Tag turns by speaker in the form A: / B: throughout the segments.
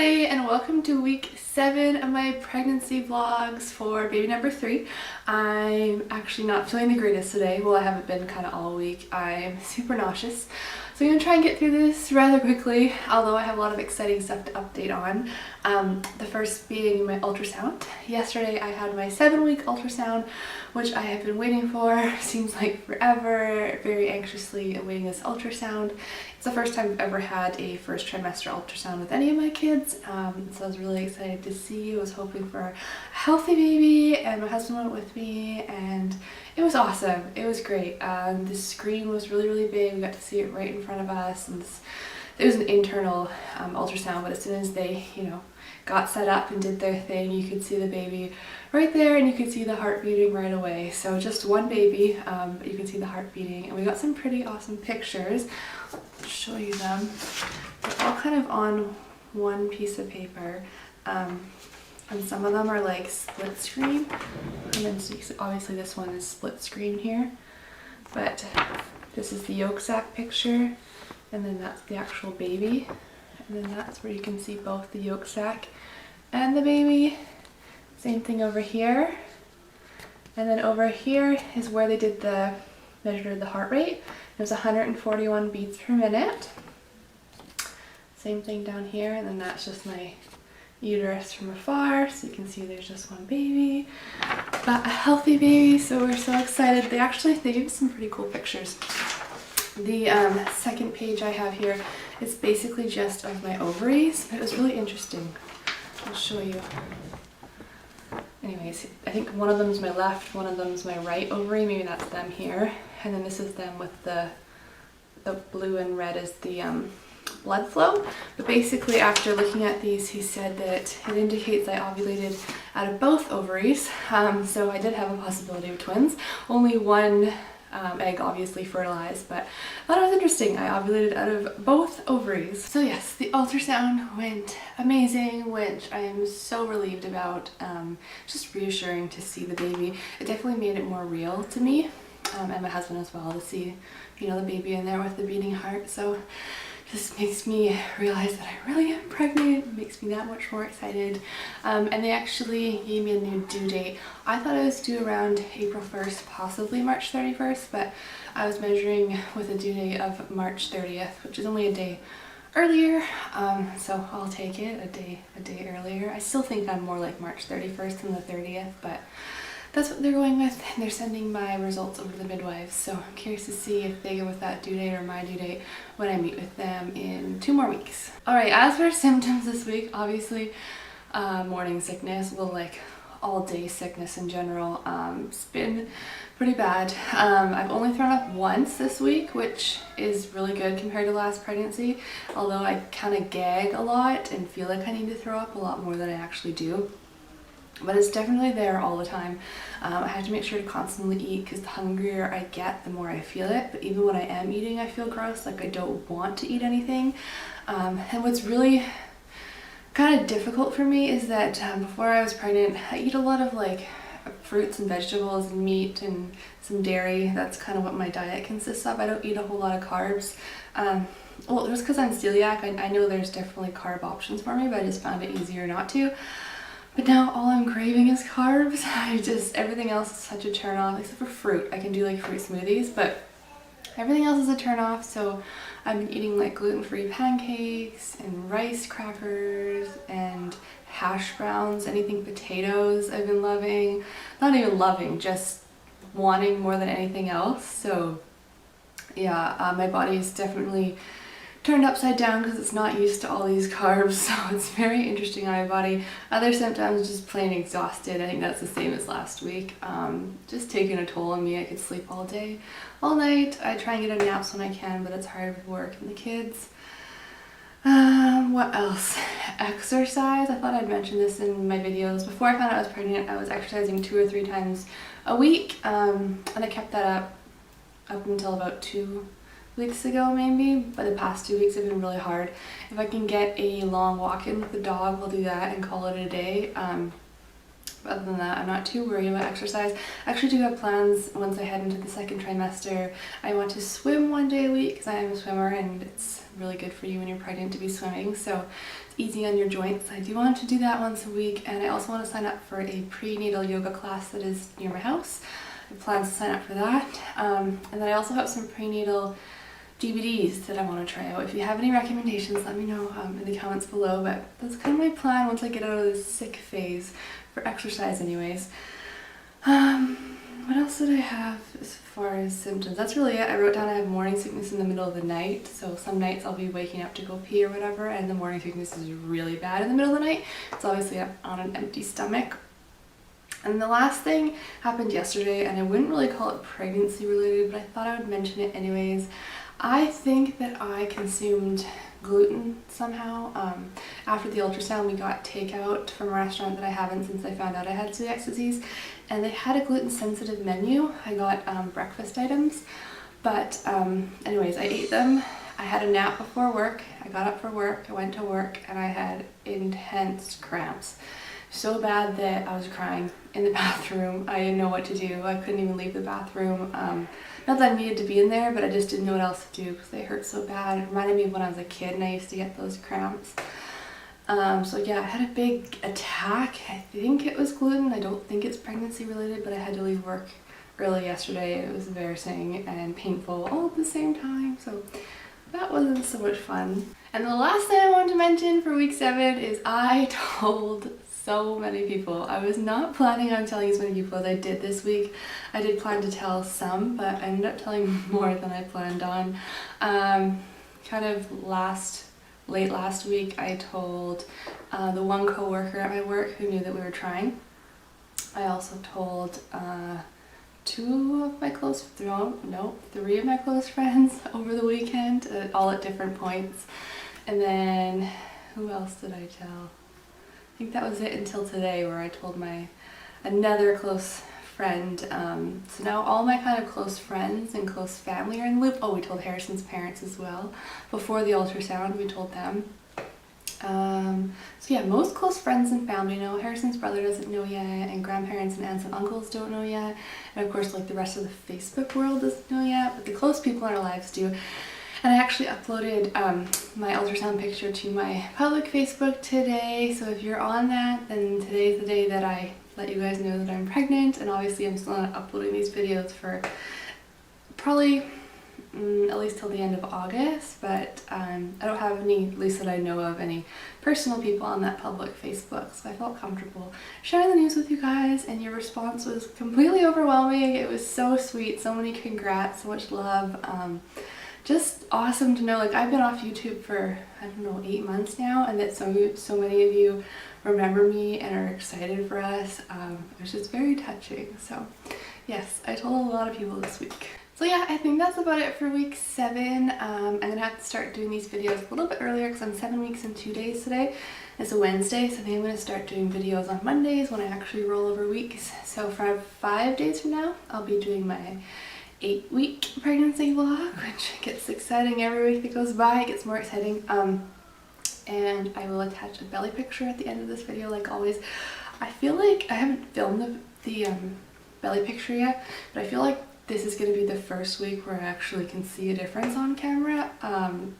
A: everybody, and welcome to week 7 of my pregnancy vlogs for baby number 3. I'm actually not feeling the greatest today. Well, I haven't been kind of all week. I'm super nauseous. So I'm going to try and get through this rather quickly, although I have a lot of exciting stuff to update on. The first being my ultrasound. Yesterday I had my 7-week ultrasound, which I have been waiting for, seems like forever, very anxiously awaiting this ultrasound. It's the first time I've ever had a first trimester ultrasound with any of my kids, so I was really excited to see. I was hoping for a healthy baby, and my husband went with me, and it was awesome. It was great. The screen was really big. We got to see it right in front of us, and it was an internal ultrasound, but as soon as they, got set up and did their thing, you could see the baby right there, and you could see the heart beating right away. So just one baby, but you can see the heart beating, and we got some pretty awesome pictures. I'll show you them. They're all kind of on one piece of paper, and some of them are like split screen, and then obviously this one is split screen here, but this is the yolk sac picture, and then that's the actual baby. And then that's where you can see both the yolk sac and the baby. Same thing over here. And then over here is where they did measured the heart rate. It was 141 beats per minute. Same thing down here, and then that's just my uterus from afar, so you can see there's just one baby, but a healthy baby, so we're so excited. They gave some pretty cool pictures. The second page I have here is basically just of my ovaries, but it was really interesting. I'll show you. Anyways, I think one of them is my left, one of them is my right ovary, maybe that's them here, and then this is them with the blue and red is the blood flow. But basically, after looking at these, he said that it indicates I ovulated out of both ovaries, so I did have a possibility of twins. Only one egg obviously fertilized, but I thought it was interesting. I ovulated out of both ovaries. So yes, the ultrasound went amazing, which I am so relieved about. Just reassuring to see the baby. It definitely made it more real to me, and my husband as well, to see, the baby in there with the beating heart. So just makes me realize that I really am pregnant. It makes me that much more excited. And they actually gave me a new due date. I thought I was due around April 1st, possibly March 31st, but I was measuring with a due date of March 30th, which is only a day earlier. So I'll take it a day earlier. I still think I'm more like March 31st than the 30th, but that's what they're going with, and they're sending my results over to the midwives, so I'm curious to see if they go with that due date or my due date when I meet with them in 2 more weeks. Alright, as for symptoms this week, obviously morning sickness, like all day sickness in general. It's been pretty bad. I've only thrown up once this week, which is really good compared to last pregnancy, although I kind of gag a lot and feel like I need to throw up a lot more than I actually do. But it's definitely there all the time. I have to make sure to constantly eat, because the hungrier I get, the more I feel it. But even when I am eating, I feel gross, like I don't want to eat anything. And what's really kind of difficult for me is that before I was pregnant, I eat a lot of fruits and vegetables and meat and some dairy. That's kind of what my diet consists of. I don't eat a whole lot of carbs. Well, just because I'm celiac, I know there's definitely carb options for me, but I just found it easier not to. But now all I'm craving is carbs. Everything else is such a turn off, except for fruit. I can do fruit smoothies, but everything else is a turn off. So I've been eating gluten-free pancakes and rice crackers and hash browns, anything potatoes I've been loving. Not even loving, just wanting more than anything else. So yeah, my body is definitely turned upside down because it's not used to all these carbs, so it's very interesting on my body. Other symptoms, just plain exhausted. I think that's the same as last week. Just taking a toll on me. I could sleep all day, all night. I try and get a naps when I can, but it's hard with work and the kids. What else? Exercise. I thought I'd mention this in my videos. Before I found out I was pregnant, I was exercising 2 or 3 times a week, and I kept that up until about 2 weeks ago maybe, but the past 2 weeks have been really hard. If I can get a long walk in with the dog, we'll do that and call it a day. But other than that, I'm not too worried about exercise. I actually do have plans once I head into the second trimester. I want to swim 1 day a week because I am a swimmer and it's really good for you when you're pregnant to be swimming. So it's easy on your joints. I do want to do that once a week, and I also want to sign up for a prenatal yoga class that is near my house. I have plans to sign up for that. And then I also have some prenatal DVDs that I want to try out. If you have any recommendations, let me know in the comments below, but that's kind of my plan once I get out of this sick phase, for exercise anyways. What else did I have as far as symptoms? That's really it. I wrote down I have morning sickness in the middle of the night, so some nights I'll be waking up to go pee or whatever, and the morning sickness is really bad in the middle of the night. It's obviously on an empty stomach. And the last thing happened yesterday, and I wouldn't really call it pregnancy related, but I thought I would mention it anyways. I think that I consumed gluten somehow. After the ultrasound, we got takeout from a restaurant that I haven't since I found out I had celiac disease, and they had a gluten sensitive menu. I got breakfast items, but anyways, I ate them. I had a nap before work. I got up for work, I went to work, and I had intense cramps. So bad that I was crying in the bathroom. I didn't know what to do. I couldn't even leave the bathroom. Not that I needed to be in there, but I just didn't know what else to do because they hurt so bad. It reminded me of when I was a kid and I used to get those cramps. So yeah, I had a big attack. I think it was gluten. I don't think it's pregnancy related, but I had to leave work early yesterday. It was embarrassing and painful all at the same time. So that wasn't so much fun. And the last thing I wanted to mention for week 7 is I told so many people. I was not planning on telling as many people as I did this week. I did plan to tell some, but I ended up telling more than I planned on. Kind of late last week, I told the one co-worker at my work who knew that we were trying. I also told 3 of my close friends over the weekend, all at different points. And then who else did I tell? I think that was it until today, where I told another close friend. So now all my kind of close friends and close family are in the loop. Oh, we told Harrison's parents as well. Before the ultrasound, we told them. So yeah, most close friends and family know. Harrison's brother doesn't know yet, and grandparents and aunts and uncles don't know yet. And of course, like the rest of the Facebook world doesn't know yet, but the close people in our lives do. And I actually uploaded my ultrasound picture to my public Facebook today, so if you're on that, then today's the day that I let you guys know that I'm pregnant. And obviously I'm still not uploading these videos for probably at least till the end of August, but I don't have any, at least that I know of, any personal people on that public Facebook, so I felt comfortable sharing the news with you guys, and your response was completely overwhelming. It was so sweet, so many congrats, so much love. Just awesome to know. Like, I've been off YouTube for, I don't know, 8 months now, and that so many of you remember me and are excited for us. It was just very touching. So yes, I told a lot of people this week. So yeah, I think that's about it for week 7. I'm gonna have to start doing these videos a little bit earlier because I'm 7 weeks and 2 days today. It's a Wednesday, so I think I'm gonna start doing videos on Mondays when I actually roll over weeks. So for 5 days from now, I'll be doing my 8-week pregnancy vlog, which gets exciting every week that goes by. It gets more exciting. And I will attach a belly picture at the end of this video, like always. I feel like I haven't filmed the belly picture yet, but I feel like this is going to be the first week where I actually can see a difference on camera,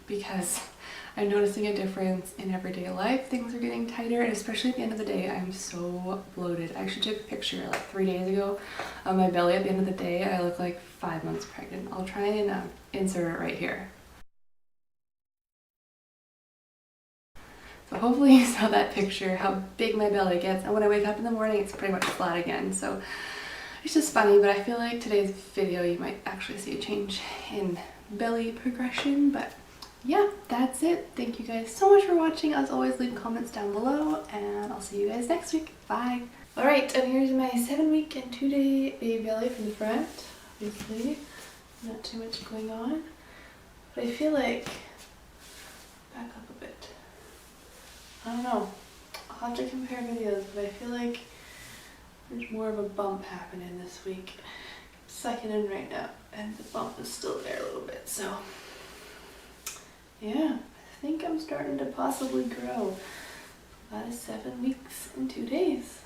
A: because I'm noticing a difference in everyday life. Things are getting tighter, and especially at the end of the day, I'm so bloated. I actually took a picture like 3 days ago of my belly. At the end of the day, I look like 5 months pregnant. I'll try and insert it right here. So hopefully you saw that picture, how big my belly gets, and when I wake up in the morning, it's pretty much flat again. So it's just funny, but I feel like today's video, you might actually see a change in belly progression. But yeah, that's it. Thank you guys so much for watching. As always, leave comments down below, and I'll see you guys next week. Bye! Alright, and here's my 7-week and 2-day baby belly from the front. Obviously, not too much going on, but I feel like, back up a bit, I don't know, I'll have to compare videos, but I feel like there's more of a bump happening this week. I'm sucking in right now, and the bump is still there a little bit, so yeah, I think I'm starting to possibly grow. That is 7 weeks and 2 days.